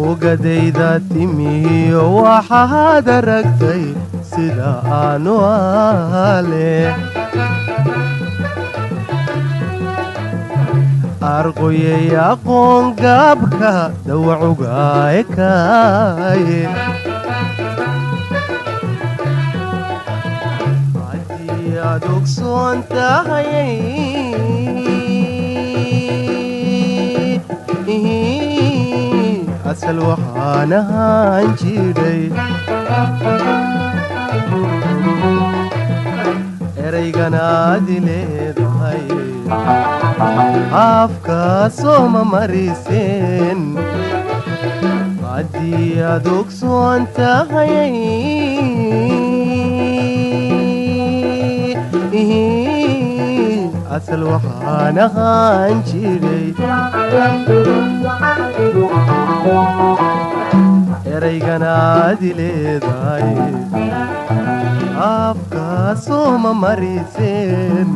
ogadayda timiyo waxaad aragtay sida aanu ale arqoyay aqoon gaabka dawacuga ekaaye haddii aad ogsoon tahayay asal waxaan ahaan jiray erayganaad leedahay afkaasoo ma mariseen haddii aad ogsoon tahayay asal waxaan ahaan jiray erayganaad leedahay afkaasoo ma mariseen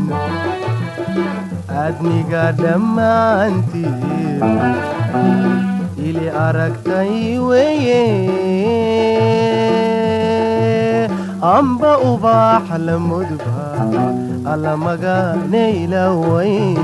aadniga dhammaantiin ili aragtay weye amba ubaax la mudba alla magaanayla wayn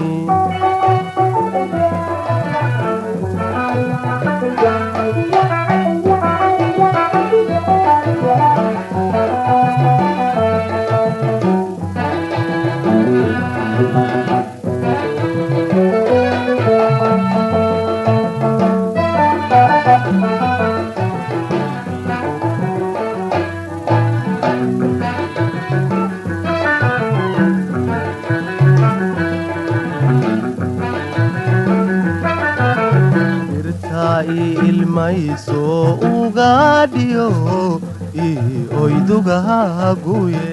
ilmayso ugaadhiyo oydugahaguye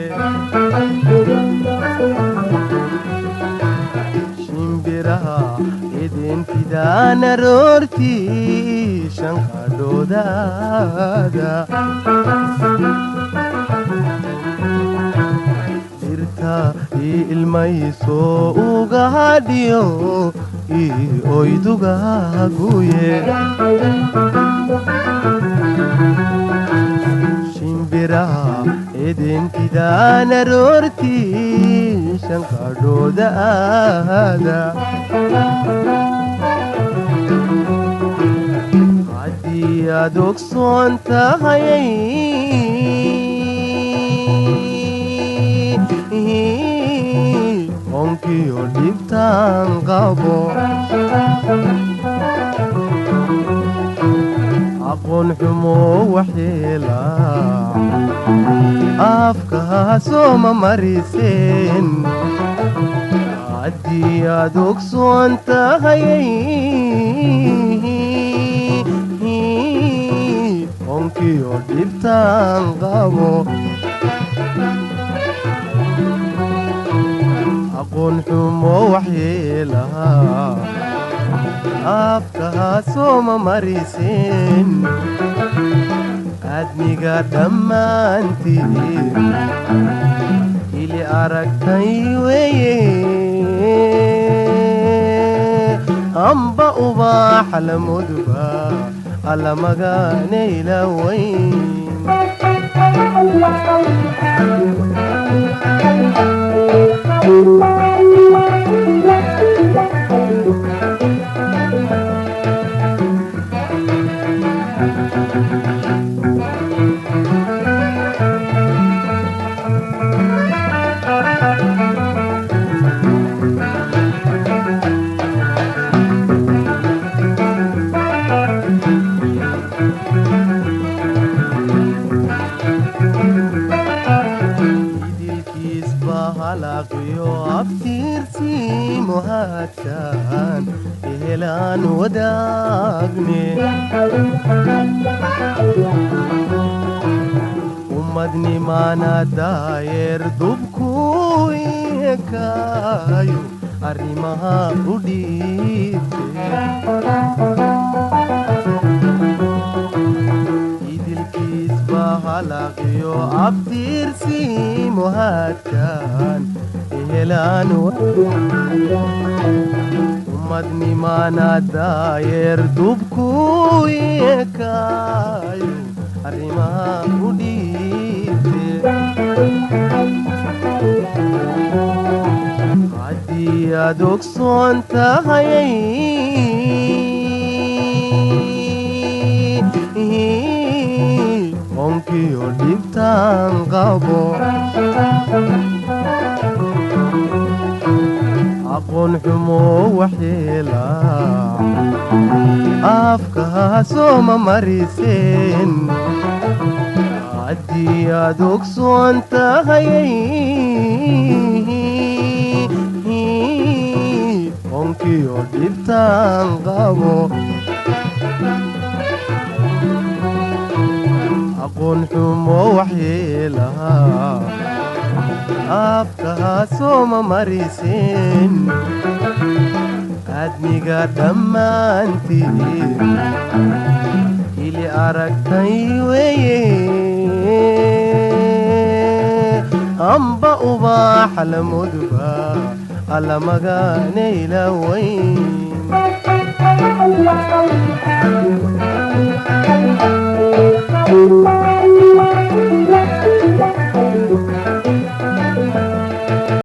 shimbiraha idinfidaan aroortii shanqadhoodaada dirta ilmayso ugaadhiyo oydugahaguye shimbiraha idinfidaan aroortii shanqadhoodaada haddii aad ogsoon tahayay onkiyo dhibtaan qabo aqoon xumo waxyeela afkaasoo ma mariseen haddii aad ogsoon tahayay onkiyo dhibtaan qabo aqoon xumo waxyeelaha afkaasoo ma mariseen aadniga dhammaantiin ili aragtay weye amba ubaax la mudba alla magaanayla wayn abtirsi muhaadsan ehelaan wadaagne ummadnimaana daayeer dubku ekaayo arrimaha u dhiibte idilkiisba halaqiyo abtiirsi muhaadkan helaan ummadnimaana daayeer dubku ekaayo arrimaha u dhiibte haddii aad ogsoon tahayay onkiyo dhibtaan qabo aqoon xumo waxyeela afkahaasoma mariseen haddii aad ogsoon tahayay onkiyo dhibtaan qabo aqoon xumo waxyeelaha afkahaasoma mariseen aadmiga dhammaantiin ili aragtay weye amba ubaaxa la mudba alla magaanayla weyn